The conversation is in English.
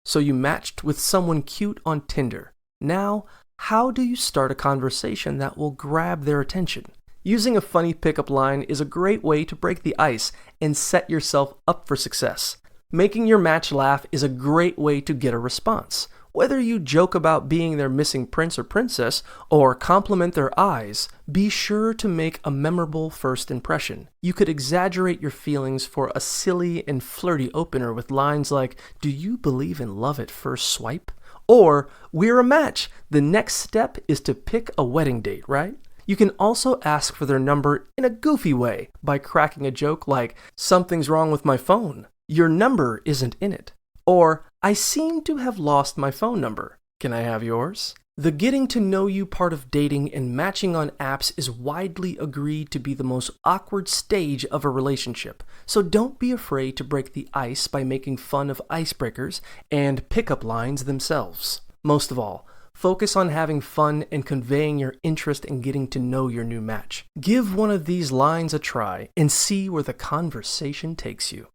So you matched with someone cute on Tinder. Now, how do you start a conversation that will grab their attention? Using a funny pickup line is a great way to break the ice and set yourself up for success. Making your match laugh is a great way to get a response. Whether you joke about being their missing prince or princess or compliment their eyes, be sure to make a memorable first impression. You could exaggerate your feelings for a silly and flirty opener with lines like, "Do you believe in love at first swipe?" Or, "We're a match. The next step is to pick a wedding date, right?" You can also ask for their number in a goofy way by cracking a joke like, "Something's wrong with my phone. Your number isn't in it." Or, "I seem to have lost my phone number. Can I have yours?" The getting to know you part of dating and matching on apps is widely agreed to be the most awkward stage of a relationship. So don't be afraid to break the ice by making fun of icebreakers and pickup lines themselves. Most of all, focus on having fun and conveying your interest in getting to know your new match. Give one of these lines a try and see where the conversation takes you.